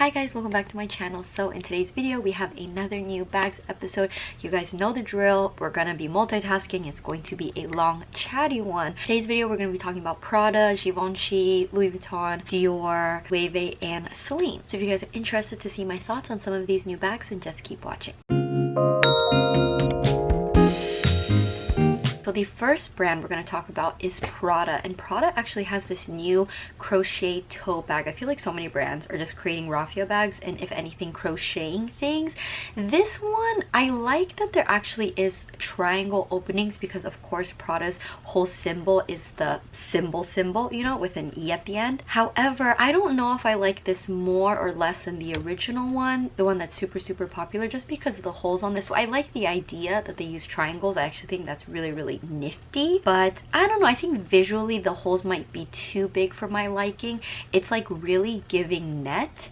Hi guys, welcome back to my channel. So in today's video we have another new bags episode. You guys know the drill. We're gonna be multitasking. It's going to be a long chatty one. Today's video we're gonna be talking about Prada, Givenchy, Louis Vuitton, Dior, Loewe, and Celine. So if you guys are interested to see my thoughts on some of these new bags, then just keep watching. So the first brand we're going to talk about is Prada, and Prada actually has this new crochet tote bag. I feel like so many brands are just creating raffia bags and if anything crocheting things. This one, I like that there actually is triangle openings because of course Prada's whole symbol is the symbol, you know, with an E at the end. However, I don't know if I like this more or less than the original one, the one that's super popular, just because of the holes on this. So I like the idea that they use triangles. I actually think that's really nifty, but I don't know, I think visually the holes might be too big for my liking. It's like really giving net.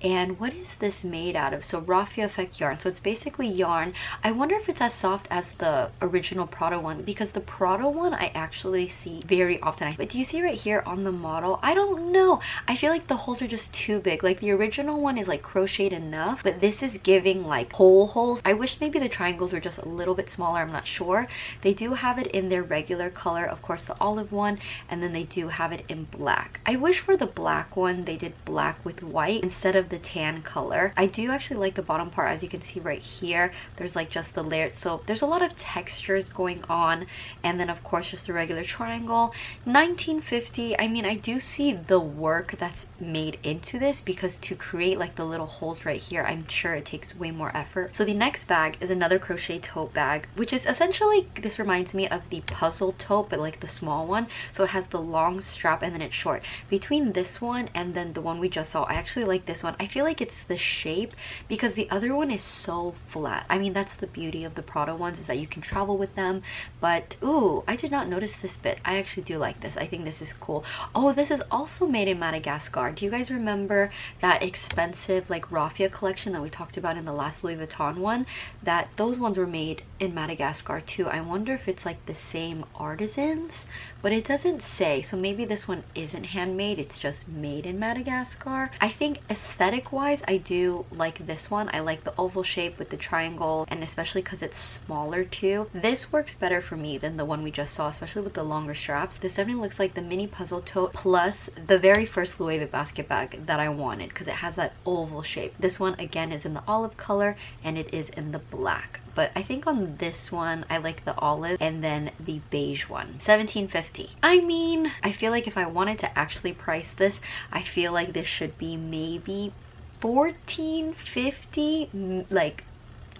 And what is this made out of? So raffia effect yarn, so it's basically yarn. I wonder if it's as soft as the original Prada one, because the Prada one I actually see very often. But do you see right here on the model? I don't know, I feel like the holes are just too big. Like the original one is like crocheted enough, but this is giving like whole holes. I wish maybe the triangles were just a little bit smaller. I'm not sure. They do have it in their regular color, of course the olive one, and then they do have it in black. I wish for the black one they did black with white instead of the tan color. I do actually like the bottom part. As you can see right here, there's like just the layered, so there's a lot of textures going on, and then of course just the regular triangle. 1950. I mean, I do see the work that's made into this, because to create like the little holes right here, I'm sure it takes way more effort. So the next bag is another crochet tote bag, which is essentially, this reminds me of the puzzle tote but like the small one. So it has the long strap and then it's short. Between this one and then the one we just saw, I actually like this one. I feel like it's the shape, because the other one is so flat. I mean, that's the beauty of the Prada ones, is that you can travel with them. But ooh, I did not notice this bit. I actually do like this. I think this is cool. Oh, this is also made in Madagascar. Do you guys remember that expensive like raffia collection that we talked about in the last Louis Vuitton one? That those ones were made in Madagascar too. I wonder if it's like the same artisans, but it doesn't say. So maybe this one isn't handmade, it's just made in Madagascar. I think aesthetic wise I do like this one. I like the oval shape with the triangle, and especially because it's smaller too. This works better for me than the one we just saw, especially with the longer straps. This definitely looks like the mini puzzle tote plus the very first Loewe basket bag that I wanted, because it has that oval shape. This one again is in the olive color and it is in the black. But I think on this one I like the olive and then the beige one. 1750. I mean, I feel like if I wanted to actually price this, I feel like this should be maybe 1450, like,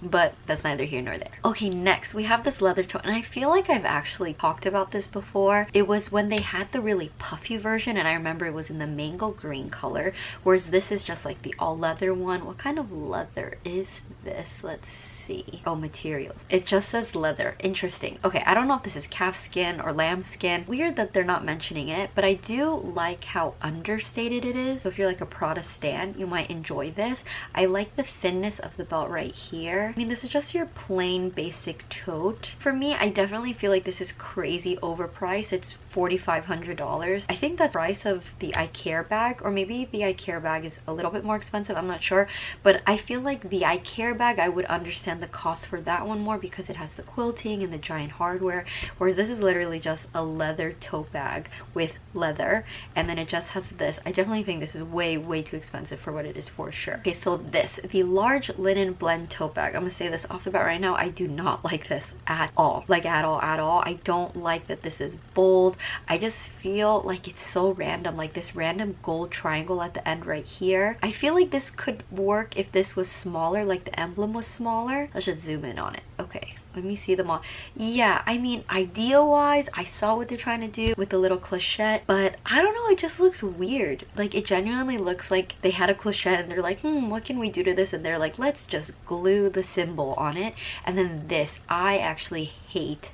but that's neither here nor there. Okay, next we have this leather tote, and I feel like I've actually talked about this before. It was when they had the really puffy version, and I remember it was in the mango green color, whereas this is just like the all leather one. What kind of leather is this? Let's see. Oh, materials. It just says leather. Interesting. Okay, I don't know if this is calf skin or lamb skin. Weird that they're not mentioning it, but I do like how understated it is. So if you're like a Prada stan, you might enjoy this. I like the thinness of the belt right here. I mean, this is just your plain basic tote. For me, I definitely feel like this is crazy overpriced. It's $4,500. I think that's the price of the iCare bag, or maybe the iCare bag is a little bit more expensive, I'm not sure. But I feel like the iCare bag, I would understand the cost for that one more because it has the quilting and the giant hardware, whereas this is literally just a leather tote bag with leather, and then it just has this. I definitely think this is way too expensive for what it is, for sure. Okay, so this, the large linen blend tote bag. I'm gonna say this off the bat right now, I do not like this at all. Like at all. I don't like that this is bold. I just feel like it's so random, like this random gold triangle at the end right here. I feel like this could work if this was smaller, like the emblem was smaller. Let's just zoom in on it. Okay, let me see them all. Yeah, I mean, idea wise, I saw what they're trying to do with the little clochette, but I don't know, it just looks weird. Like, it genuinely looks like they had a clochette and they're like, what can we do to this? And they're like, let's just glue the symbol on it. And then this, I actually hate.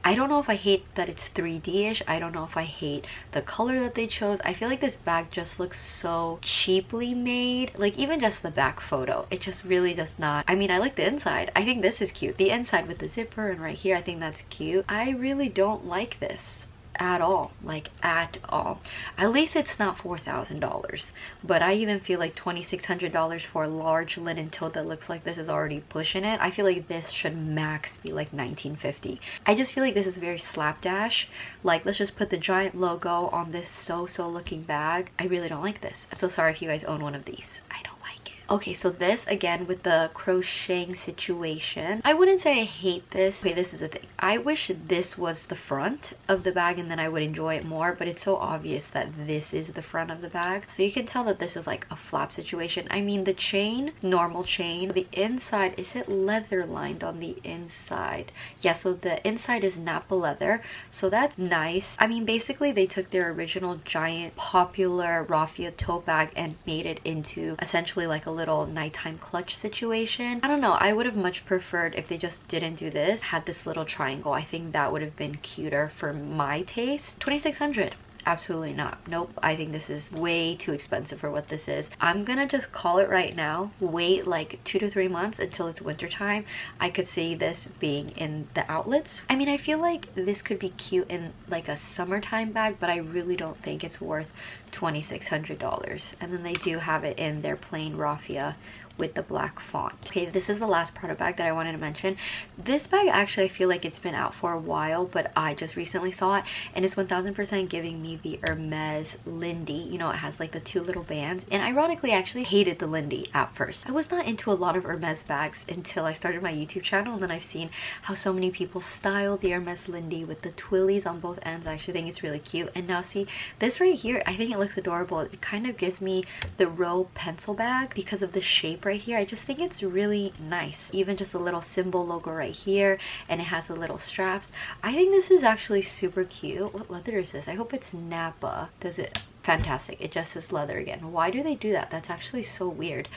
I don't know if I hate that it's 3D-ish. I don't know if I hate the color that they chose. I feel like this bag just looks so cheaply made. Like, even just the back photo, it just really does not. I mean, I like the inside. I think this is cute. The inside with the zipper and right here, I think that's cute. I really don't like this. at all, like at all. At least it's not $4,000, but I even feel like $2,600 for a large linen tote that looks like this is already pushing it. I feel like this should max be like $1,950. I just feel like this is very slapdash. Like, let's just put the giant logo on this so looking bag. I really don't like this. I'm so sorry if you guys own one of these. I don't like it. Okay, so this again with the crocheting situation, I wouldn't say I hate this. Okay, this is the thing. I wish this was the front of the bag and then I would enjoy it more, but it's so obvious that this is the front of the bag. So you can tell that this is like a flap situation. I mean, the chain, normal chain, the inside, is it leather lined on the inside? Yeah, so the inside is Napa leather, so that's nice. I mean, basically they took their original giant popular raffia tote bag and made it into essentially like a little nighttime clutch situation. I don't know, I would have much preferred if they just didn't do this, had this little triangle. I think that would have been cuter for my taste. $2,600. Absolutely not. Nope. I think this is way too expensive for what this is. I'm gonna just call it right now. Wait like 2 to 3 months until it's winter time. I could see this being in the outlets. I mean, I feel like this could be cute in like a summertime bag, but I really don't think it's worth $2,600. And then they do have it in their plain raffia with the black font. Okay, this is the last Prada bag that I wanted to mention. This bag actually I feel like it's been out for a while, but I just recently saw it and it's 1000% giving me the Hermes Lindy. You know, it has like the 2 little bands, and ironically I actually hated the Lindy at first. I was not into a lot of Hermes bags until I started my YouTube channel, and then I've seen how so many people style the Hermes Lindy with the twillies on both ends. I actually think it's really cute. And now see this right here, I think it looks adorable. It kind of gives me the Row pencil bag because of the shape right here. I just think it's really nice. Even just a little symbol logo right here, and it has the little straps. I think this is actually super cute. What leather is this? I hope it's Napa. Does it? Fantastic. It just says leather again. Why do they do that? That's actually so weird.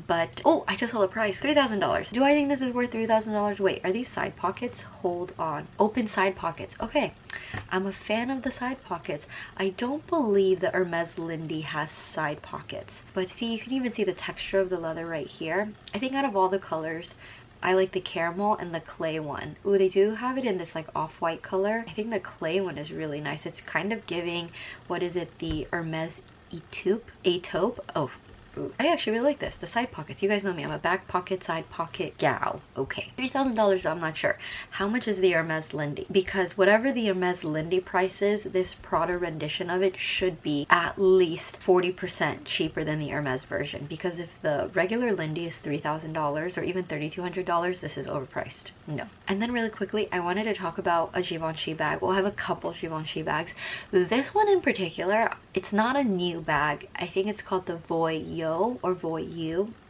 But oh, I just saw the price, $3,000. Do I think this is worth $3,000? Wait, are these side pockets? Hold on. Open side pockets. Okay, I'm a fan of the side pockets. I don't believe the Hermes Lindy has side pockets, but see, you can even see the texture of the leather right here. I think out of all the colors, I like the caramel and the clay one. Ooh, they do have it in this like off-white color. I think the clay one is really nice. It's kind of giving, what is it, the Hermes Etaupe? Oh, ooh. I actually really like this. The side pockets. You guys know me. I'm a back pocket, side pocket gal. Okay. $3,000, I'm not sure. How much is the Hermes Lindy? Because whatever the Hermes Lindy price is, this Prada rendition of it should be at least 40% cheaper than the Hermes version. Because if the regular Lindy is $3,000 or even $3,200, this is overpriced. No. And then really quickly, I wanted to talk about a Givenchy bag. We'll have a couple Givenchy bags. This one in particular, it's not a new bag. I think it's called the Voyou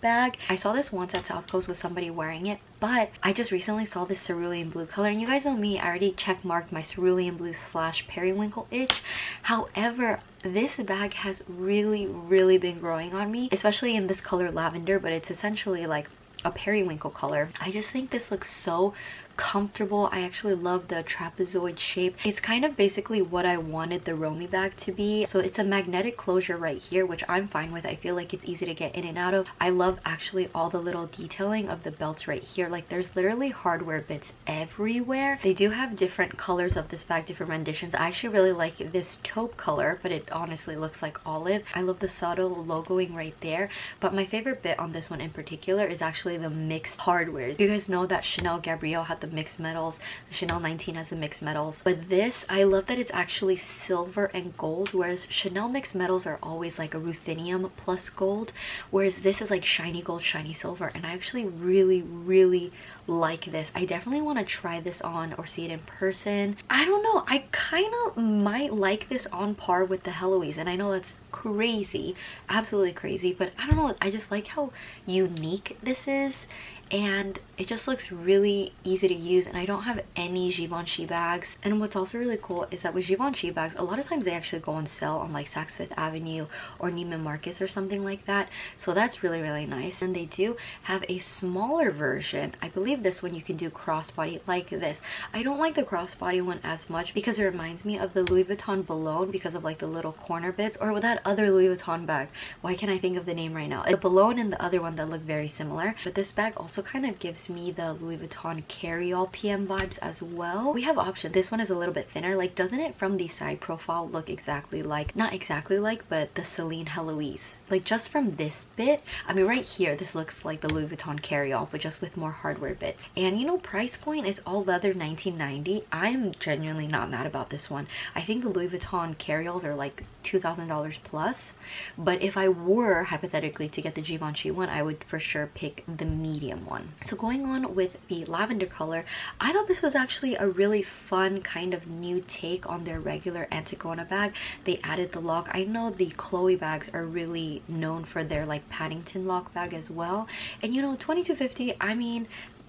bag. I saw this once at South Coast with somebody wearing it, but I just recently saw this cerulean blue color, and you guys know me, I already check marked my cerulean blue / periwinkle itch. However, this bag has really been growing on me, especially in this color lavender, but it's essentially like a periwinkle color. I just think this looks so comfortable. I actually love the trapezoid shape. It's kind of basically what I wanted the Romy bag to be. So it's a magnetic closure right here, which I'm fine with. I feel like it's easy to get in and out of. I love actually all the little detailing of the belts right here. Like, there's literally hardware bits everywhere. They do have different colors of this bag, different renditions. I actually really like this taupe color, but it honestly looks like olive. I love the subtle logoing right there, but my favorite bit on this one in particular is actually the mixed hardwares. You guys know that Chanel Gabrielle had the mixed metals, the Chanel 19 has the mixed metals, but this, I love that it's actually silver and gold, whereas Chanel mixed metals are always like a ruthenium plus gold, whereas this is like shiny gold, shiny silver, and I actually really like this. I definitely want to try this on or see it in person. I don't know, I kind of might like this on par with the Heloise, and I know that's crazy, absolutely crazy, but I don't know, I just like how unique this is, and it just looks really easy to use. And I don't have any Givenchy bags, and what's also really cool is that with Givenchy bags, a lot of times they actually go on sale on like Saks Fifth Avenue or Neiman Marcus or something like that, so that's really nice. And they do have a smaller version. I believe this one you can do crossbody like this. I don't like the crossbody one as much because it reminds me of the Louis Vuitton Boulogne because of like the little corner bits, or with that other Louis Vuitton bag, why can't I think of the name right now? The Boulogne and the other one that look very similar, but this bag also kind of gives me the Louis Vuitton carry-all PM vibes as well. We have options. This one is a little bit thinner. Like, doesn't it from the side profile look exactly like, not exactly like, but the Celine Heloise? Like, just from this bit, I mean, right here, this looks like the Louis Vuitton carry-all, but just with more hardware bits. And you know, price point is all leather, $19.90. I'm genuinely not mad about this one. I think the Louis Vuitton carry-alls are like $2,000 plus, but if I were hypothetically to get the Givenchy one, I would for sure pick the medium one. So going on with the lavender color, I thought this was actually a really fun kind of new take on their regular Antigona bag. They added the lock. I know the Chloe bags are really known for their like Paddington lock bag as well, and you know, $22.50, I mean,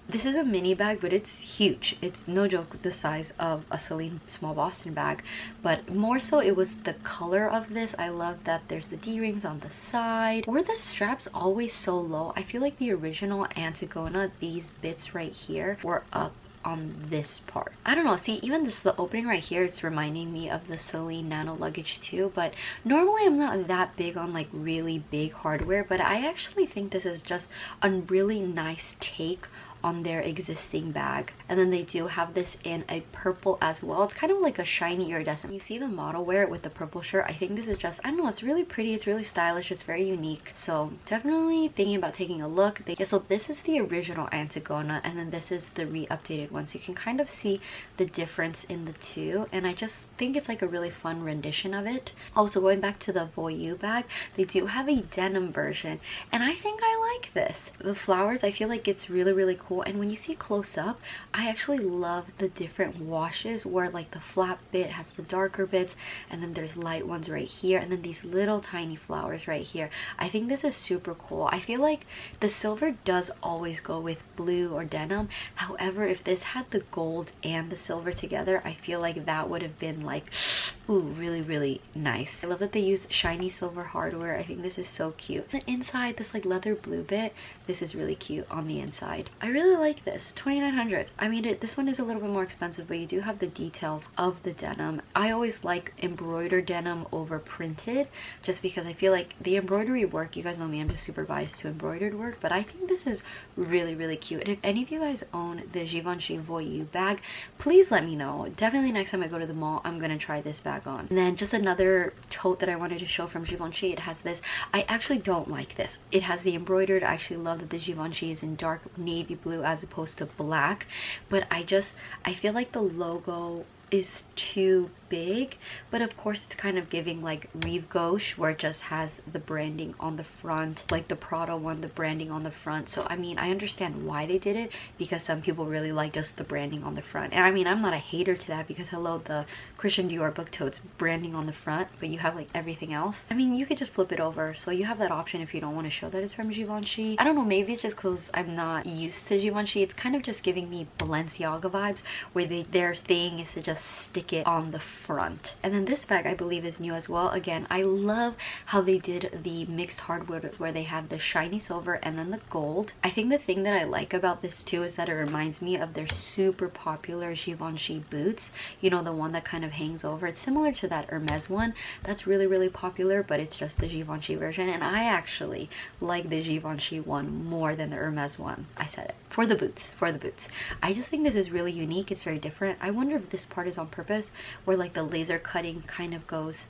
this is a mini bag, but it's huge. It's no joke the size of a Celine small Boston bag, but more so it was the color of this. I love that there's the D-rings on the side. Were the straps always so low? I feel like the original Antigona, these bits right here were up on this part. I don't know, see, even just the opening right here, it's reminding me of the Celine nano luggage too. But normally I'm not that big on like really big hardware, but I actually think this is just a really nice take on their existing bag. And then they do have this in a purple as well. It's kind of like a shiny iridescent. You see the model wear it with the purple shirt. I think this is just, I don't know, it's really pretty, it's really stylish, it's very unique. So definitely thinking about taking a look. So this is the original Antigona, and then this is the re-updated one. So you can kind of see the difference in the two, and I just think it's like a really fun rendition of it. Also, going back to the Voyou bag, they do have a denim version, and I think I like this. The flowers, I feel like it's really, really cool. And when you see close up, I actually love the different washes where like the flat bit has the darker bits, and then there's light ones right here, and then these little tiny flowers right here. I think this is super cool. I feel like the silver does always go with blue or denim. However, if this had the gold and the silver together, I feel like that would have been like, ooh, really, really nice. I love that they use shiny silver hardware. I think this is so cute. The inside, this like leather blue bit, this is really cute on the inside. I really like this. $2,900. I mean, this one is a little bit more expensive, but you do have the details of the denim. I always like embroidered denim over printed, just because I feel like the embroidery work, you guys know me, I'm just super biased to embroidered work, but I think this is really, really cute. And if any of you guys own the Givenchy Voyou bag, please let me know. Definitely next time I go to the mall, I'm gonna try this bag on. And then just another tote that I wanted to show from Givenchy, it has this. I actually don't like this. It has the embroidered. I actually love that the Givenchy is in dark navy blue as opposed to black, but I feel like the logo is too big, but of course it's kind of giving like Rive Gauche, where it just has the branding on the front, like the Prada one, the branding on the front. So I mean, I understand why they did it, because some people really like just the branding on the front, and I mean, I'm not a hater to that, because hello, the Christian Dior book totes branding on the front, but you have like everything else. I mean, you could just flip it over, so you have that option if you don't want to show that it's from Givenchy. I don't know, maybe it's just because I'm not used to Givenchy. It's kind of just giving me Balenciaga vibes, where their thing is to just stick it on the front. And then this bag I believe is new as well. Again, I love how they did the mixed hardware, where they have the shiny silver and then the gold. I think the thing that I like about this too is that it reminds me of their super popular Givenchy boots, you know, the one that kind of hangs over. It's similar to that Hermes one that's really, really popular, but it's just the Givenchy version, and I actually like the Givenchy one more than the Hermes one. I said it. For the boots, I just think this is really unique. It's very different. I wonder if this part is on purpose, where like the laser cutting kind of goes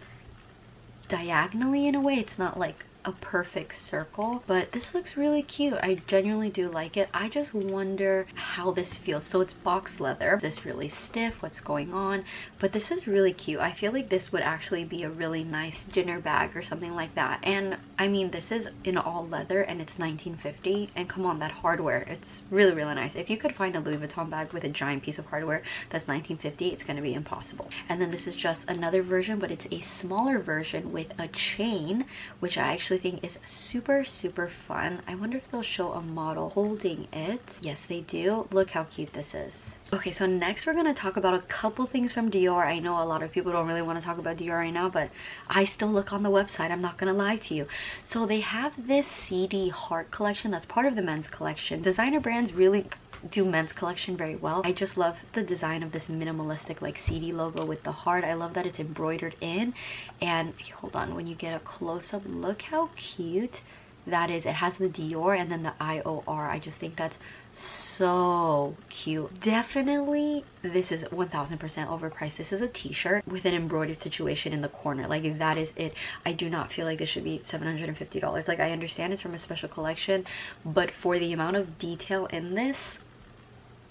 diagonally in a way. It's not like a perfect circle, but this looks really cute. I genuinely do like it. I just wonder how this feels. So it's box leather. This really stiff, what's going on? But this is really cute. I feel like this would actually be a really nice dinner bag or something like that. And I mean, this is in all leather and it's $19.50, and come on, that hardware, it's really, really nice. If you could find a Louis Vuitton bag with a giant piece of hardware that's $19.50, it's gonna be impossible. And then this is just another version, but it's a smaller version with a chain, which I actually think is super, super fun. I wonder if they'll show a model holding it. Yes, they do. Look how cute this is. Okay, so next we're going to talk about a couple things from Dior. I know a lot of people don't really want to talk about Dior right now, but I still look on the website. I'm not going to lie to you. So they have this CD heart collection that's part of the men's collection. Designer brands really do men's collection very well. I just love the design of this minimalistic like CD logo with the heart. I love that it's embroidered in, and hold on, when you get a close-up, look how cute that is, it has the Dior and then the IOR. I just think that's so cute. Definitely this is 1000% overpriced. This is a t-shirt with an embroidered situation in the corner. Like, that is it. I do not feel like this should be $750. Like, I understand it's from a special collection, but for the amount of detail in this,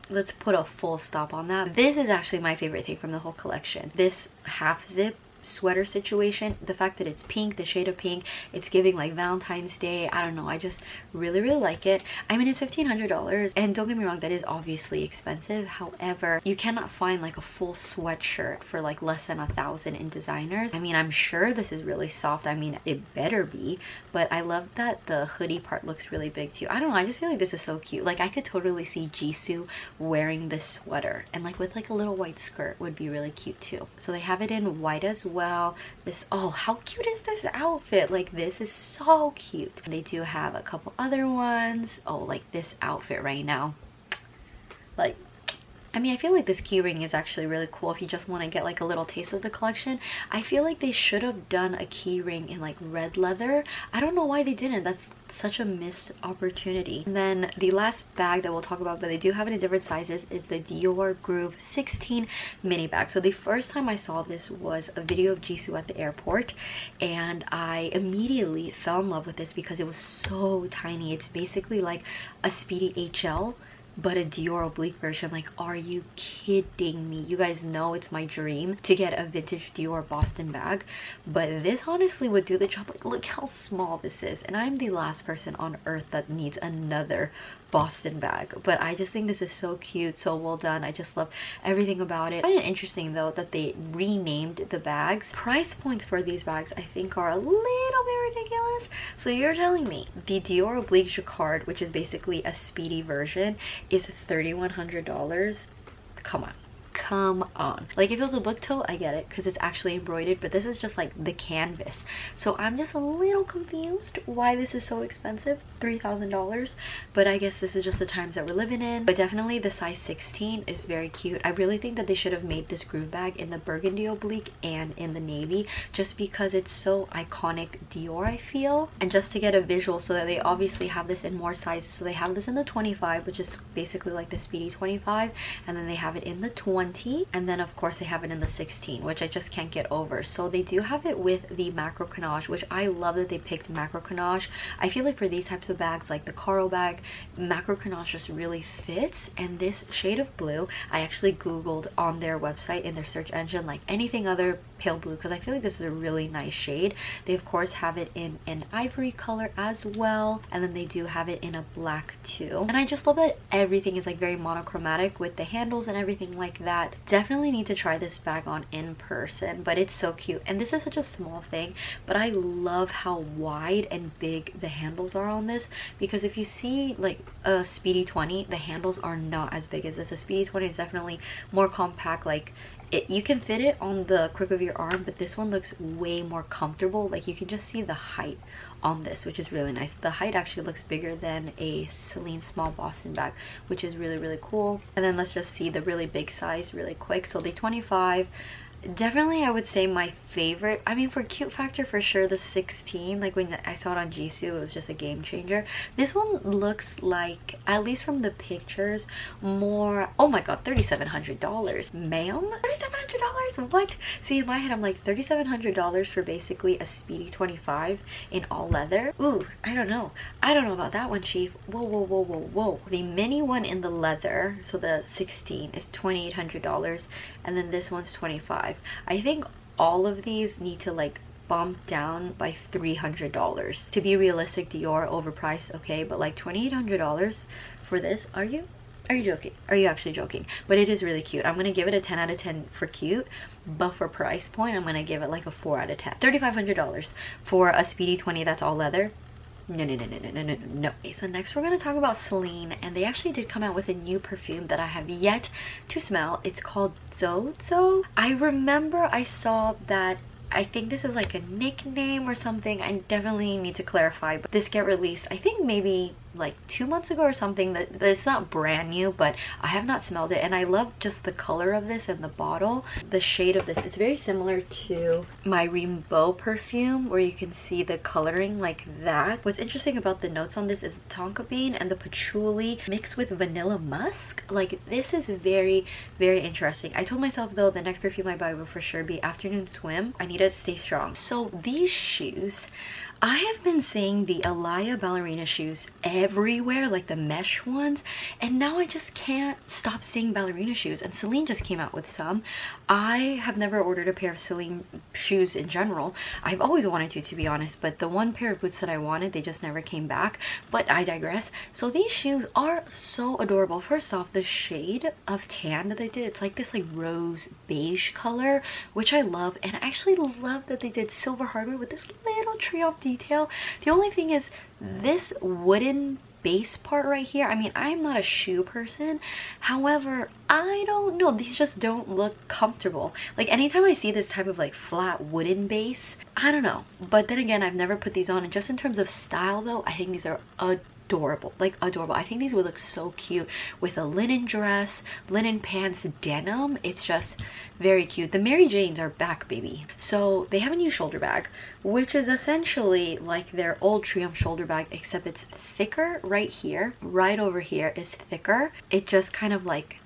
let's put a full stop on that. This is actually my favorite thing from the whole collection. This half zip sweater situation, the fact that it's pink, the shade of pink, it's giving like Valentine's Day. I don't know, I just really like it. I mean, it's $1,500, and don't get me wrong, that is obviously expensive. However, you cannot find like a full sweatshirt for like less than 1,000 in designers. I mean, I'm sure this is really soft. I mean, it better be, but I love that the hoodie part looks really big too. I don't know, I just feel like this is so cute. Like, I could totally see Jisoo wearing this sweater, and like with like a little white skirt would be really cute too. So they have it in white as well. This, oh, how cute is this outfit? Like, this is so cute. They do have a couple other ones. Oh, like this outfit right now, like, I mean, I feel like this key ring is actually really cool if you just want to get like a little taste of the collection. I feel like they should have done a key ring in like red leather. I don't know why they didn't. That's such a missed opportunity. And then the last bag that we'll talk about, but they do have it in different sizes, is the Dior Groove 16 mini bag. So the first time I saw this was a video of Jisoo at the airport, and I immediately fell in love with this because it was so tiny. It's basically like a Speedy HL, but a Dior oblique version. Like, are you kidding me? You guys know it's my dream to get a vintage Dior Boston bag, but this honestly would do the job. Like, look how small this is, and I'm the last person on earth that needs another Boston bag, but I just think this is so cute, so well done. I just love everything about it. I find it interesting though that they renamed the bags. Price points for these bags I think are a little bit ridiculous. So you're telling me the Dior oblique jacquard, which is basically a Speedy version, is $3,100? Come on. Like, if it was a book tote, I get it because it's actually embroidered, but this is just like the canvas. So I'm just a little confused why this is so expensive, $3,000, but I guess this is just the times that we're living in. But definitely the size 16 is very cute. I really think that they should have made this groove bag in the burgundy oblique and in the navy, just because it's so iconic Dior, I feel. And just to get a visual, so that they obviously have this in more sizes. So they have this in the 25, which is basically like the Speedy 25, and then they have it in the 20, and then of course they have it in the 16, which I just can't get over. So they do have it with the macro canage, which I love that they picked macro canage. I feel like for these types of bags, like the Caro bag, macro canage just really fits. And this shade of blue, I actually googled on their website in their search engine like anything other pale blue, because I feel like this is a really nice shade. They of course have it in an ivory color as well, and then they do have it in a black too. And I just love that everything is like very monochromatic with the handles and everything like that. Definitely need to try this bag on in person, but it's so cute. And this is such a small thing, but I love how wide and big the handles are on this, because if you see like a Speedy 20, the handles are not as big as this. A Speedy 20 is definitely more compact. Like, you can fit it on the crook of your arm, but this one looks way more comfortable. Like, you can just see the height on this, which is really nice. The height actually looks bigger than a Celine small Boston bag, which is really cool. And then let's just see the really big size really quick. So the 25, definitely I would say my favorite. I mean, for cute factor, for sure the 16. Like, when I saw it on Jisoo, it was just a game changer. This one looks like, at least from the pictures, more, oh my god, $3,700, ma'am. $3,700? What? See, in my head I'm like, $3,700 for basically a Speedy 25 in all leather? Ooh, I don't know about that one, chief. Whoa. The mini one in the leather, so the 16, is $2,800, and then this one's $25. I think all of these need to like bump down by $300 to be realistic. Dior overpriced, okay, but like $2,800 for this, are you joking? Are you actually joking? But it is really cute. I'm gonna give it a 10 out of 10 for cute, but for price point, I'm gonna give it like a 4 out of 10. $3,500 for a Speedy 20 that's all leather. No. Okay, so next we're going to talk about Celine, and they actually did come out with a new perfume that I have yet to smell. It's called Zozo. I remember I saw that, I think this is like a nickname or something. I definitely need to clarify, but this get released, I think maybe like 2 months ago or something. That it's not brand new, but I have not smelled it, and I love just the color of this and the bottle. The shade of this, it's very similar to my Rainbow perfume, where you can see the coloring like that. What's interesting about the notes on this is the tonka bean and the patchouli mixed with vanilla musk. Like, this is very, very interesting. I told myself though, the next perfume I buy will for sure be Afternoon Swim. I need to stay strong. So these shoes, I have been seeing the Alaya ballerina shoes everywhere, like the mesh ones, and now I just can't stop seeing ballerina shoes. And Celine just came out with some. I have never ordered a pair of Celine shoes in general. I've always wanted to be honest, but the one pair of boots that I wanted, they just never came back. But I digress. So these shoes are so adorable. First off, the shade of tan that they did, it's like this like rose beige color, which I love. And I actually love that they did silver hardware with this little triomphe detail. The only thing is this wooden base part right here. I mean, I'm not a shoe person, however, I don't know, these just don't look comfortable. Like, anytime I see this type of like flat wooden base, I don't know. But then again, I've never put these on, and just in terms of style though, I think these are adorable, like adorable. I think these would look so cute with a linen dress, linen pants, denim. It's just very cute. The Mary Janes are back, baby. So they have a new shoulder bag, which is essentially like their old Triumph shoulder bag, except it's thicker right here. Right over here is thicker. It just kind of like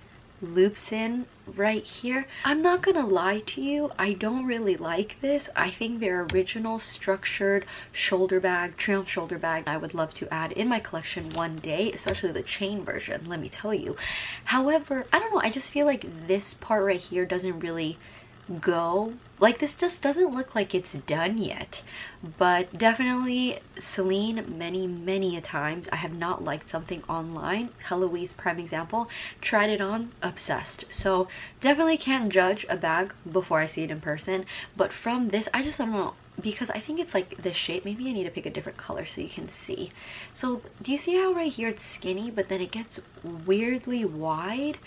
loops in right here. I'm not gonna lie to you, I don't really like this. I think their original structured shoulder bag, Triumph shoulder bag, I would love to add in my collection one day, especially the chain version, let me tell you. However, I don't know, I just feel like this part right here doesn't really go, like, this just doesn't look like it's done yet. But definitely Celine, many a times I have not liked something online. Heloise, prime example, tried it on, obsessed. So definitely can't judge a bag before I see it in person, but from this I just don't know, because I think it's like this shape. Maybe I need to pick a different color so you can see. So do you see how right here it's skinny, but then it gets weirdly wide?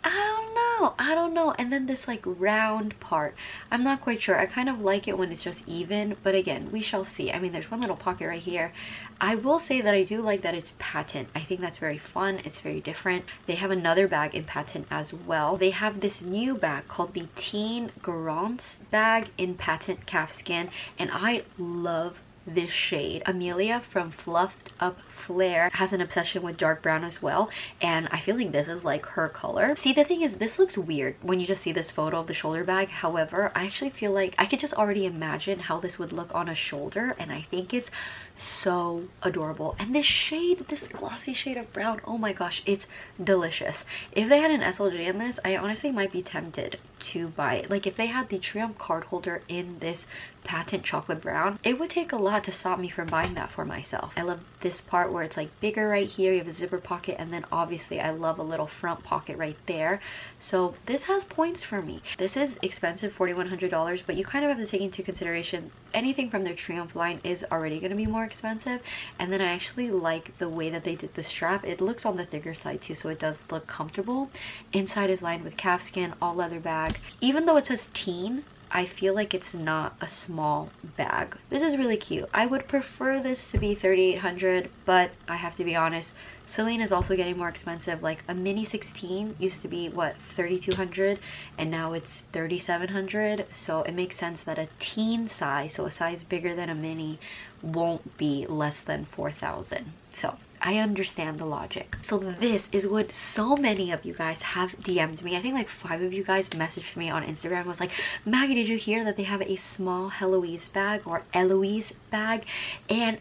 I don't know. And then this like round part, I'm not quite sure. I kind of like it when it's just even, but again, we shall see. I mean, there's one little pocket right here. I will say that I do like that it's patent. I think that's very fun. It's very different. They have another bag in patent as well. They have this new bag called the Teen Garance bag in patent calfskin, and I love this shade. Amelia from Fluffed Up Flare has an obsession with dark brown as well, and I feel like this is like her color. See, the thing is, this looks weird when you just see this photo of the shoulder bag. However, I actually feel like I could just already imagine how this would look on a shoulder, and I think it's so adorable. And this shade, this glossy shade of brown, oh my gosh, it's delicious. If they had an SLJ in this, I honestly might be tempted to buy it. Like, if they had the Triumph card holder in this patent chocolate brown, it would take a lot to stop me from buying that for myself. I love this part where it's like bigger right here, you have a zipper pocket, and then obviously I love a little front pocket right there. So this has points for me. This is expensive, $4,100, but you kind of have to take into consideration anything from their Triumph line is already going to be more expensive. And then I actually like the way that they did the strap. It looks on the thicker side too, so it does look comfortable. Inside is lined with calfskin, all leather bag. Even though it says teen, I feel like it's not a small bag. This is really cute. I would prefer this to be $3,800, but I have to be honest, Celine is also getting more expensive. Like a mini 16 used to be what, $3,200, and now it's $3,700. So it makes sense that a teen size, so a size bigger than a mini, won't be less than $4,000. So I understand the logic. So this is what so many of you guys have DM'd me. I think like 5 of you guys messaged me on Instagram and was like, Maggie, did you hear that they have a small Heloise bag or Eloise bag? And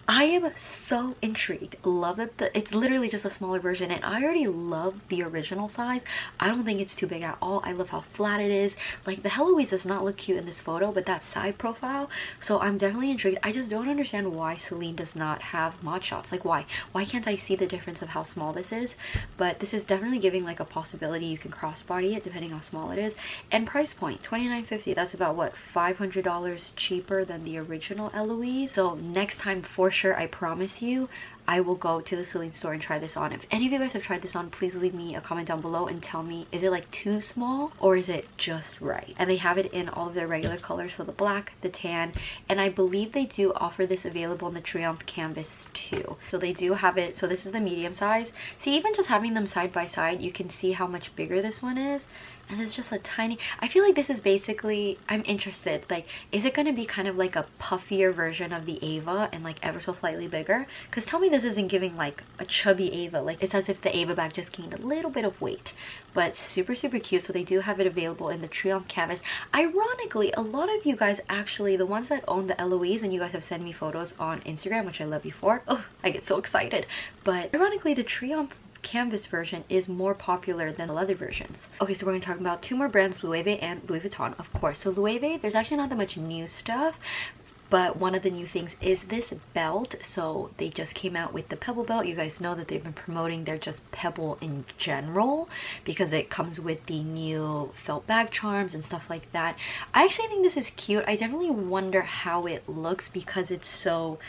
I am so intrigued. Love that it's literally just a smaller version, and I already love the original size. I don't think it's too big at all. I love how flat it is. Like, the Heloise does not look cute in this photo, but that side profile, so I'm definitely intrigued. I just don't understand why Celine does not have mod shots. Like, why can't I see the difference of how small this is? But this is definitely giving like a possibility you can crossbody it depending how small it is. And price point $29.50. That's about what, $500 cheaper than the original Heloise. So next time, for sure, I promise you, I will go to the Celine store and try this on. If any of you guys have tried this on, please leave me a comment down below and tell me, is it like too small or is it just right? And they have it in all of their regular colors, so the black, the tan, and I believe they do offer this available in the Triomphe canvas too. So they do have it. So this is the medium size. See, even just having them side by side, you can see how much bigger this one is. And it's just a tiny, I feel like this is basically, I'm interested, like, is it going to be kind of like a puffier version of the Ava and like ever so slightly bigger? Because tell me this isn't giving like a chubby Ava. Like, it's as if the Ava bag just gained a little bit of weight, but super cute. So they do have it available in the Triomphe canvas. Ironically, a lot of you guys actually, the ones that own the Heloise, and you guys have sent me photos on Instagram, which I love you for. Oh, I get so excited. But ironically, the Triomphe canvas version is more popular than the leather versions. Okay, so we're going to talk about two more brands, Loewe and Louis Vuitton, of course. So Loewe, there's actually not that much new stuff, but one of the new things is this belt. So they just came out with the pebble belt. You guys know that they've been promoting their just pebble in general because it comes with the new felt bag charms and stuff like that. I actually think this is cute. I definitely wonder how it looks because it's so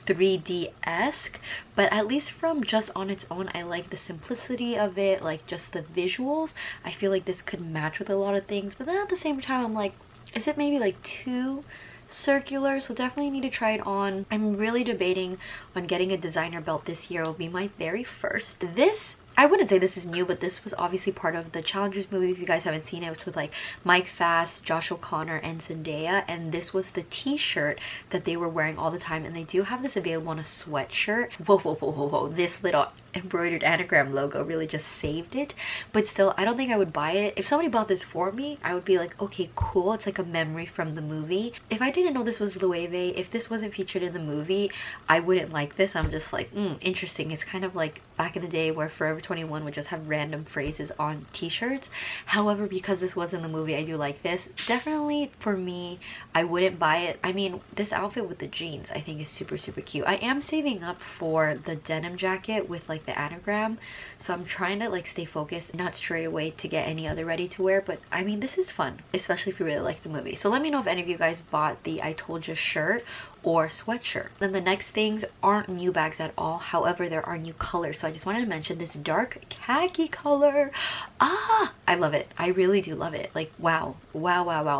3D-esque, but at least from just on its own, I like the simplicity of it, like just the visuals. I feel like this could match with a lot of things, but then at the same time, I'm like, is it maybe like too circular? So definitely need to try it on. I'm really debating on getting a designer belt this year. It will be my very first. This, I wouldn't say this is new, but this was obviously part of the Challengers movie. If you guys haven't seen it, it was with like Mike Fast, Josh O'Connor, and Zendaya, and this was the t-shirt that they were wearing all the time, and they do have this available on a sweatshirt. Whoa, this little embroidered anagram logo really just saved it. But still, I don't think I would buy it. If somebody bought this for me, I would be like, okay, cool, it's like a memory from the movie. If I didn't know this was Loewe, if this wasn't featured in the movie, I wouldn't like this. I'm just like, interesting. It's kind of like back in the day where Forever 21 would just have random phrases on t-shirts. However, because this was in the movie, I do like this. Definitely for me, I wouldn't buy it. I mean, this outfit with the jeans I think is super cute. I am saving up for the denim jacket with like the anagram, so I'm trying to like stay focused, not stray away to get any other ready to wear. But I mean, this is fun, especially if you really like the movie. So let me know if any of you guys bought the I Told You shirt or sweatshirt. Then the next things aren't new bags at all, however there are new colors. So I just wanted to mention this dark khaki color. I love it. I really do love it. Like, wow.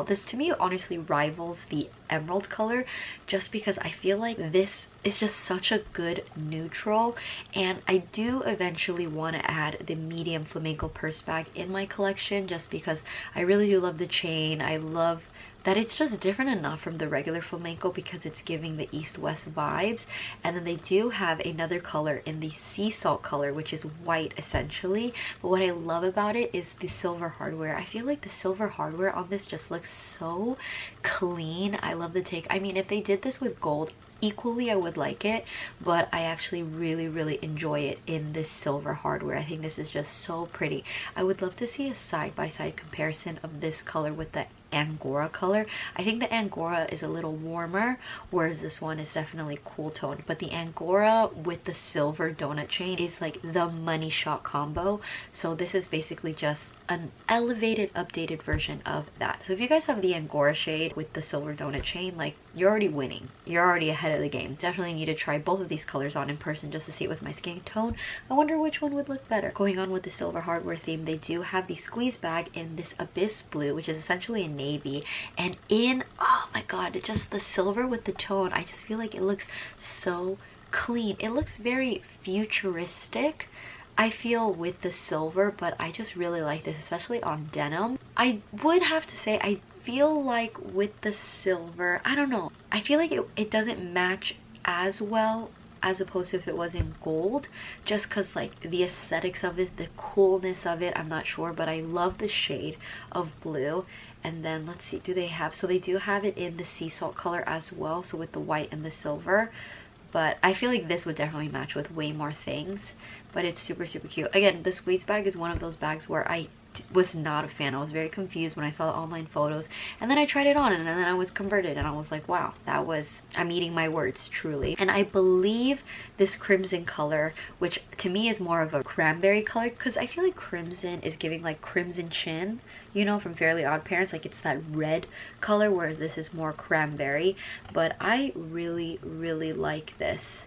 This to me honestly rivals the emerald color, just because I feel like this is just such a good neutral, and I do eventually want to add the medium flamenco purse bag in my collection, just because I really do love the chain. I love that it's just different enough from the regular flamenco because it's giving the east-west vibes. And then they do have another color in the sea salt color, which is white essentially. But what I love about it is the silver hardware. I feel like the silver hardware on this just looks so clean. I love the take. I mean, if they did this with gold, equally I would like it, but I actually really enjoy it in this silver hardware. I think this is just so pretty. I would love to see a side-by-side comparison of this color with the Angora color. I think the Angora is a little warmer, whereas this one is definitely cool toned. But the Angora with the silver donut chain is like the money shot combo. So this is basically just an elevated, updated version of that. So if you guys have the Angora shade with the silver donut chain, like, you're already winning. You're already ahead of the game. Definitely need to try both of these colors on in person just to see it with my skin tone. I wonder which one would look better. Going on with the silver hardware theme, they do have the squeeze bag in this abyss blue, which is essentially a navy, and in, oh my god, just the silver with the tone, I just feel like it looks so clean. It looks very futuristic, I feel, with the silver, but I just really like this, especially on denim. I would have to say, I feel like with the silver, I don't know, I feel like it doesn't match as well as opposed to if it was in gold, just because like the aesthetics of it, the coolness of it, I'm not sure, but I love the shade of blue. And then let's see, do they have, so they do have it in the sea salt color as well, so with the white and the silver. But I feel like this would definitely match with way more things, but it's super cute. Again, the squeeze bag is one of those bags where I was not a fan. I was very confused when I saw the online photos, and then I tried it on, and then I was converted, and I was like, wow, that was, I'm eating my words, truly. And I believe this crimson color, which to me is more of a cranberry color, because I feel like crimson is giving like Crimson Chin, you know, from Fairly Odd Parents, like it's that red color, whereas this is more cranberry. But I really like this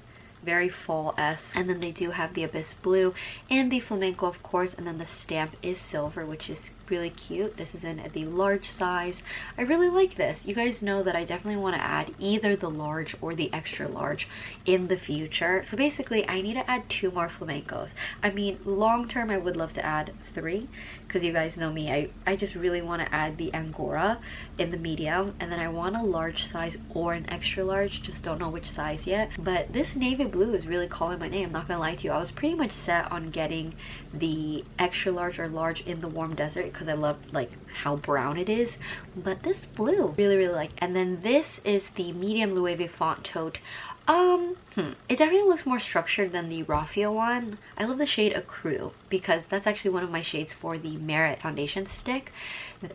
very fall-esque. And then they do have the abyss blue and the flamenco, of course, and then the stamp is silver, which is really cute. This is in the large size. I really like this. You guys know that I definitely want to add either the large or the extra large in the future. So basically I need to add 2 more flamencos. I mean, long term I would love to add 3, because you guys know me, I just really want to add the angora in the medium, and then I want a large size or an extra large, just don't know which size yet. But this navy blue is really calling my name, I'm not gonna lie to you. I was pretty much set on getting the extra large or large in the warm desert because I love like how brown it is, but this blue really like. And then this is the medium Loewe font tote. It definitely looks more structured than the raffia one. I love the shade Accrue because that's actually one of my shades for the Merit foundation stick.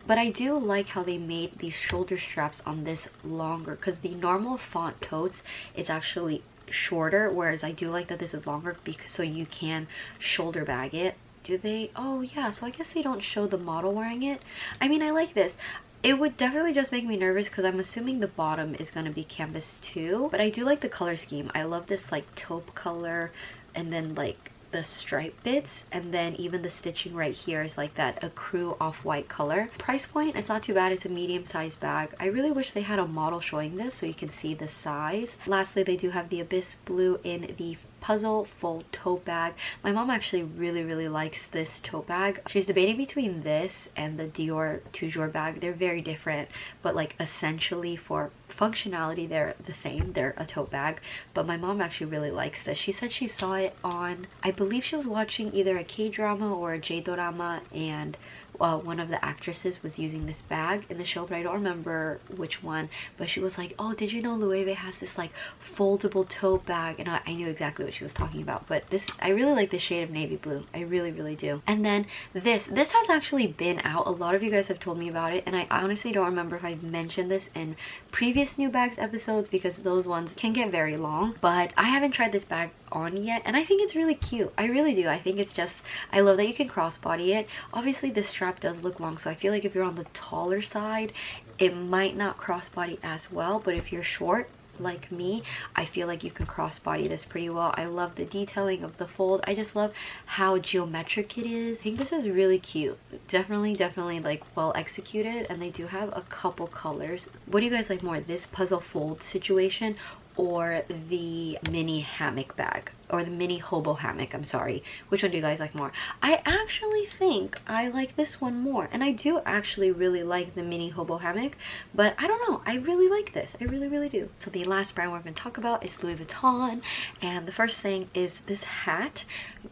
But I do like how they made these shoulder straps on this longer, because the normal font totes, it's actually shorter, whereas I do like that this is longer because so you can shoulder bag it. Do they? Oh yeah, so I guess they don't show the model wearing it. I mean, I like this. It would definitely just make me nervous because I'm assuming the bottom is going to be canvas too. But I do like the color scheme. I love this like taupe color, and then like the stripe bits, and then even the stitching right here is like that Accrue off-white color. Price point, it's not too bad. It's a medium-sized bag. I really wish they had a model showing this so you can see the size. Lastly, they do have the abyss blue in the puzzle fold tote bag. My mom actually really likes this tote bag. She's debating between this and the Dior Toujours bag. They're very different, but like essentially for functionality they're the same. They're a tote bag, but my mom actually really likes this. She said she saw it on, I believe she was watching either a K-drama or a J-dorama, and one of the actresses was using this bag in the show, but I don't remember which one. But she was like, oh, did you know Loewe has this like foldable tote bag? And I knew exactly what she was talking about. But this, I really like this shade of navy blue. I really do. And then this has actually been out. A lot of you guys have told me about it, and I honestly don't remember if I've mentioned this in previous new bags episodes because those ones can get very long. But I haven't tried this bag on yet, and I think it's really cute. I really do. I think it's just, I love that you can crossbody it. Obviously the strap does look long, so I feel like if you're on the taller side it might not crossbody as well, but if you're short like me, I feel like you can crossbody this pretty well. I love the detailing of the fold. I just love how geometric it is. I think this is really cute. Definitely like well executed, and they do have a couple colors. What do you guys like more, this puzzle fold situation or the mini hammock bag, or the mini hobo hammock? I'm sorry, which one do you guys like more? I actually think I like this one more, and I do actually really like the mini hobo hammock, but I don't know, I really like this. I really do. So the last brand we're going to talk about is Louis Vuitton, and the first thing is this hat.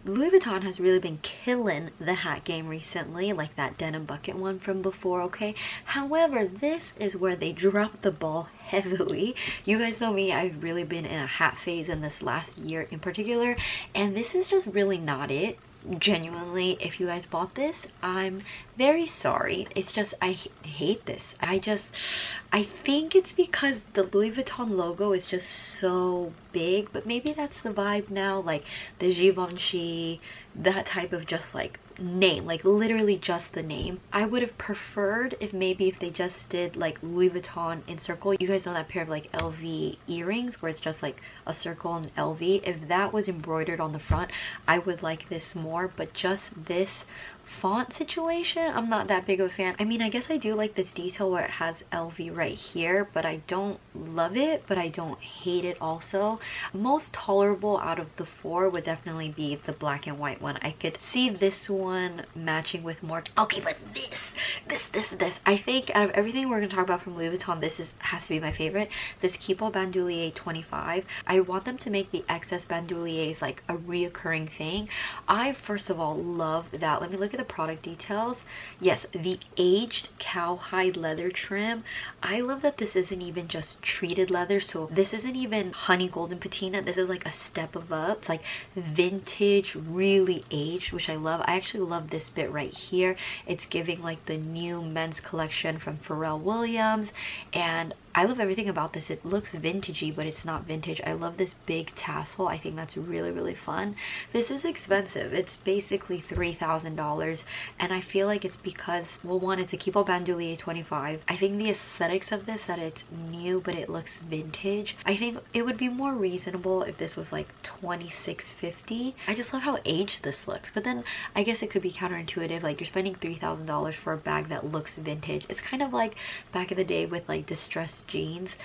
Louis Vuitton has really been killing the hat game recently, like that denim bucket one from before, okay? However, this is where they dropped the ball heavily. You guys know me, I've really been in a hat phase in this last year in particular, and this is just really not it. Genuinely, if you guys bought this, I'm very sorry. It's just, I hate this. I think it's because the Louis Vuitton logo is just so big, but maybe that's the vibe now, like the Givenchy, that type of just like name, like literally just the name. I would have preferred if they just did like Louis Vuitton in circle. You guys know that pair of like LV earrings where it's just like a circle and LV. If that was embroidered on the front, I would like this more, but just this font situation, I'm not that big of a fan. I mean, I guess I do like this detail where it has LV right here, but I don't love it, but I don't hate it also. Most tolerable out of the 4 would definitely be the black and white one. I could see this one matching with more. Okay, but this. I think out of everything we're gonna talk about from Louis Vuitton, has to be my favorite. This Keepall bandouliere 25. I want them to make the excess bandouliers like a reoccurring thing. I first of all love that. Let me look at the product details. Yes, the aged cowhide leather trim. I love that this isn't even just treated leather, so this isn't even honey golden patina. This is like a step above. It's like vintage, really aged, which I love. I actually love this bit right here. It's giving like the new men's collection from Pharrell Williams, and I love everything about this. It looks vintagey, but it's not vintage. I love this big tassel. I think that's really, really fun. This is expensive. It's basically $3,000, and I feel like it's because, well, one, it's a Keepall bandouliere 25. I think the aesthetics of this, that it's new but it looks vintage. I think it would be more reasonable if this was like $26.50. I just love how aged this looks, but then I guess it could be counterintuitive. Like, you're spending $3,000 for a bag that looks vintage. It's kind of like back in the day with like distressed jeans,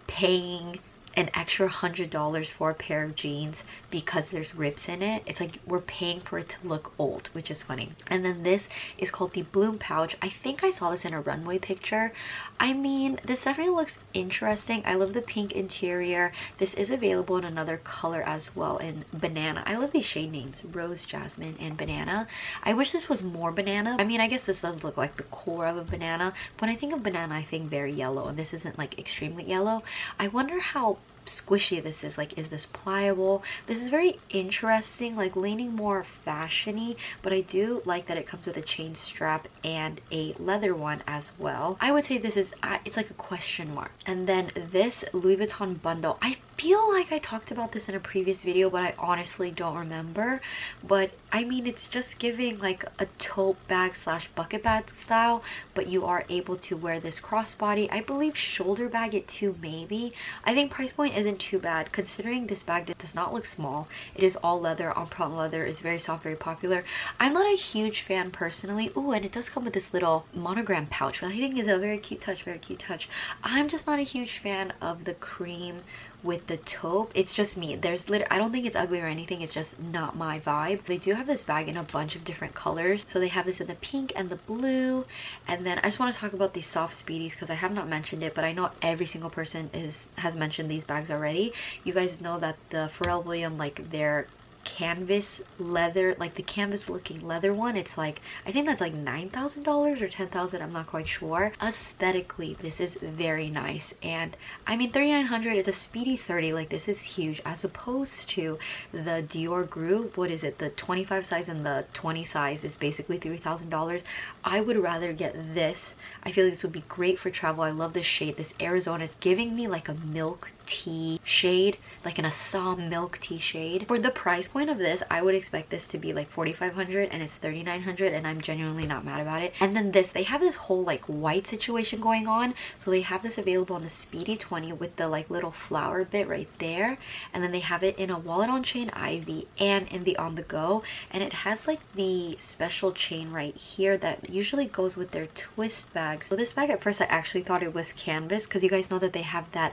paying an extra $100 for a pair of jeans because there's rips in it. It's like we're paying for it to look old, which is funny. And then this is called the Bloom Pouch. I think I saw this in a runway picture. I mean, this definitely looks interesting. I love the pink interior. This is available in another color as well, in banana. I love these shade names, rose, jasmine, and banana. I wish this was more banana. I mean, I guess this does look like the core of a banana. When I think of banana, I think very yellow, and this isn't like extremely yellow. I wonder how squishy this is. Like, is this pliable? This is very interesting, like leaning more fashiony, but I do like that it comes with a chain strap and a leather one as well. I would say this is it's like a question mark. And then this Louis Vuitton bundle, I feel like I talked about this in a previous video, but I honestly don't remember. But I mean, it's just giving like a tote bag slash bucket bag style, but you are able to wear this crossbody. I believe shoulder bag it too, maybe. I think price point isn't too bad considering this bag does not look small. It is all leather. On prong leather is very soft, very popular. I'm not a huge fan personally. Ooh, and it does come with this little monogram pouch, which I think is a very cute touch, very cute touch. I'm just not a huge fan of the cream with the taupe. It's just me. I don't think it's ugly or anything, it's just not my vibe. They do have this bag in a bunch of different colors. So they have this in the pink and the blue. And then I just want to talk about these soft speedies because I have not mentioned it, but I know every single person has mentioned these bags already. You guys know that the Pharrell Williams, like their canvas leather, like the canvas looking leather one, it's like, I think that's like $9,000 or $10,000, I'm not quite sure. Aesthetically, this is very nice, and I mean, $3,900 is a speedy 30. Like, this is huge as opposed to the Dior Groove. What is it, the 25 size and the 20 size is basically $3,000. I would rather get this. I feel like this would be great for travel. I love this shade. This Arizona is giving me like a milk tea shade, like an Assam milk tea shade. For the price point of this, I would expect this to be like $4,500, and it's $3,900, and I'm genuinely not mad about it. And then this, they have this whole like white situation going on, so they have this available in the Speedy 20 with the like little flower bit right there, and then they have it in a wallet on chain ivy and in the on the go, and it has like the special chain right here that usually goes with their twist bags. So this bag, at first I actually thought it was canvas, because you guys know that they have that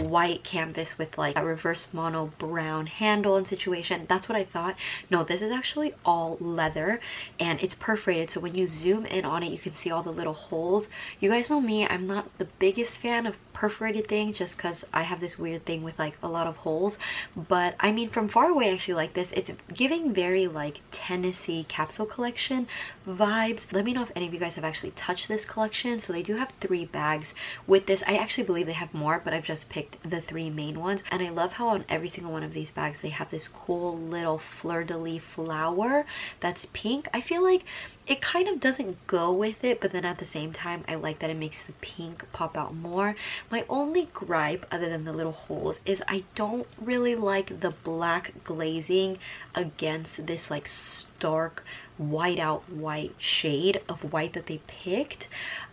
white canvas with like a reverse mono brown handle and situation. That's what I thought. No, this is actually all leather, and it's perforated, so when you zoom in on it you can see all the little holes. You guys know me, I'm not the biggest fan of perforated things just because I have this weird thing with like a lot of holes, but I mean, from far away I actually like this. It's giving very like Tennessee capsule collection vibes. Let me know if any of you guys have actually touched this collection. So they do have 3 bags with this. I actually believe they have more, but I've just picked the 3 main ones, and I love how on every single one of these bags they have this cool little fleur-de-lis flower that's pink. I feel like it kind of doesn't go with it, but then at the same time I like that it makes the pink pop out more. My only gripe, other than the little holes, is I don't really like the black glazing against this like stark white out white shade of white that they picked.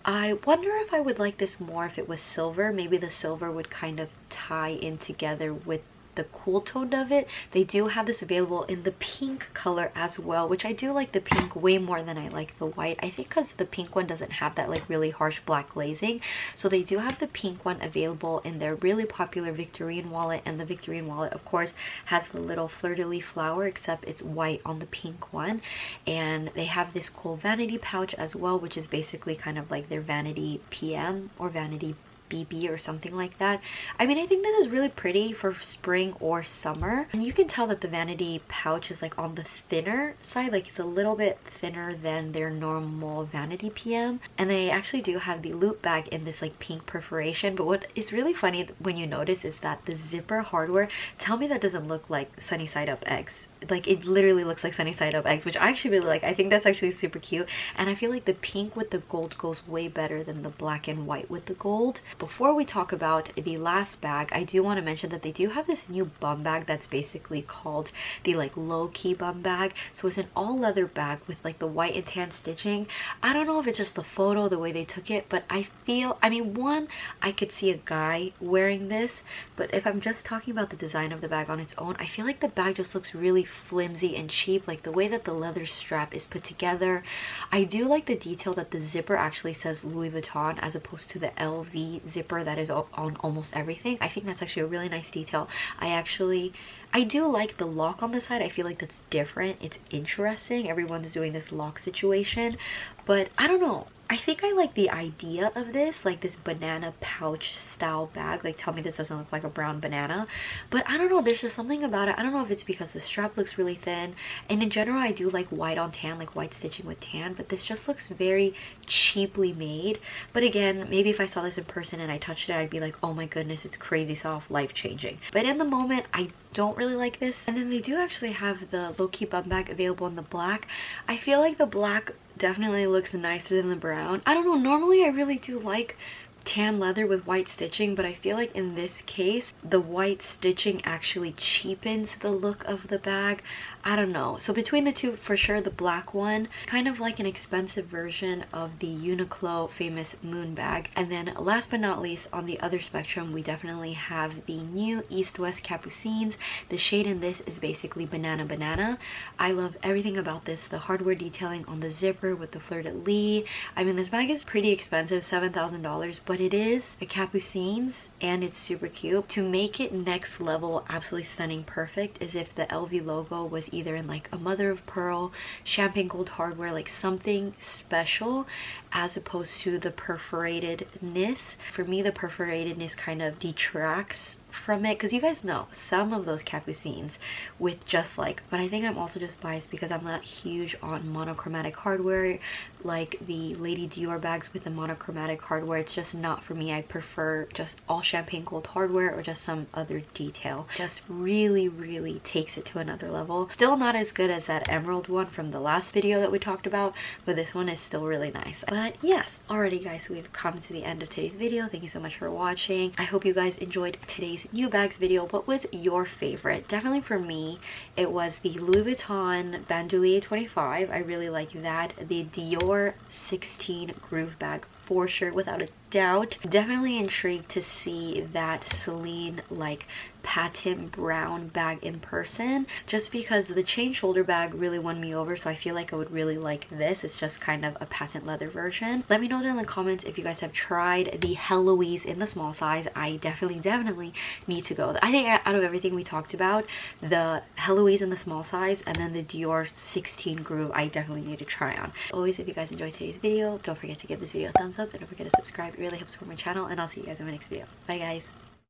I wonder if I would like this more if it was silver. Maybe the silver would kind of tie in together with the cool tone of it. They do have this available in the pink color as well, which I do like the pink way more than I like the white. I think because the pink one doesn't have that like really harsh black glazing. So they do have the pink one available in their really popular Victorine wallet, and the Victorine wallet of course has the little fleur-de-lis flower, except it's white on the pink one. And they have this cool vanity pouch as well, which is basically kind of like their vanity PM or vanity BB or something like that. I mean, I think this is really pretty for spring or summer, and you can tell that the vanity pouch is like on the thinner side, like it's a little bit thinner than their normal vanity PM. And they actually do have the loop bag in this like pink perforation, but what is really funny when you notice is that the zipper hardware, tell me that doesn't look like sunny side up eggs. like it literally looks like sunny side up eggs, which I actually really like. I think that's actually super cute, and I feel like the pink with the gold goes way better than the black and white with the gold. Before we talk about the last bag, I do want to mention that they do have this new bum bag that's basically called the like low-key bum bag. So it's an all leather bag with like the white and tan stitching. I don't know if it's just the photo, the way they took it, but I feel, I mean, one, I could see a guy wearing this, but if I'm just talking about the design of the bag on its own, I feel like the bag just looks really flimsy and cheap, like the way that the leather strap is put together. I do like the detail that the zipper actually says Louis Vuitton as opposed to the LV zipper that is on almost everything. I think that's actually a really nice detail. I do like the lock on the side. I feel like that's different. It's interesting. Everyone's doing this lock situation, but I don't know. I think I like the idea of this, like this banana pouch style bag. Like, tell me this doesn't look like a brown banana, but I don't know, there's just something about it. I don't know if it's because the strap looks really thin, and in general I do like white on tan, like white stitching with tan, but this just looks very cheaply made. But again, maybe if I saw this in person and I touched it, I'd be like, oh my goodness, it's crazy soft, life-changing. But in the moment, I don't really like this. And then they do actually have the low-key bum bag available in the black. I feel like the black definitely looks nicer than the brown. I don't know, normally I really do like tan leather with white stitching, but I feel like in this case the white stitching actually cheapens the look of the bag. I don't know. So between the two, for sure the black one, kind of like an expensive version of the Uniqlo famous moon bag. And then last but not least, on the other spectrum, we definitely have the new East West Capucines. The shade in this is basically banana banana. I love everything about this. The hardware detailing on the zipper with the fleur-de-lis. I mean, this bag is pretty expensive, $7,000, but it is a Capucines and it's super cute. To make it next level, absolutely stunning, perfect, is if the LV logo was either in like a mother of pearl, champagne gold hardware, like something special, as opposed to the perforatedness. For me, the perforatedness kind of detracts from it, because you guys know some of those Capucines with just like, but I think I'm also just biased because I'm not huge on monochromatic hardware, like the Lady Dior bags with the monochromatic hardware. It's just not for me. I prefer just all champagne gold hardware or just some other detail. Just really takes it to another level. Still not as good as that emerald one from the last video that we talked about, but this one is still really nice. But yes, alrighty guys, so we've come to the end of today's video. Thank you so much for watching. I hope you guys enjoyed today's new bags video. What was your favorite? Definitely for me, it was the Louis Vuitton bandouliere 25. I really like that. The Dior 16 Groove bag, for sure, without a doubt. Definitely intrigued to see that Celine like patent brown bag in person, just because the chain shoulder bag really won me over, so I feel like I would really like this. It's just kind of a patent leather version. Let me know down in the comments if you guys have tried the Heloise in the small size. I definitely need to go. I think out of everything we talked about, the Heloise in the small size and then the Dior 16 Groove, I definitely need to try on. Always, if you guys enjoyed today's video, don't forget to give this video a thumbs up and don't forget to subscribe. It really helps support my channel, and I'll see you guys in my next video. Bye guys.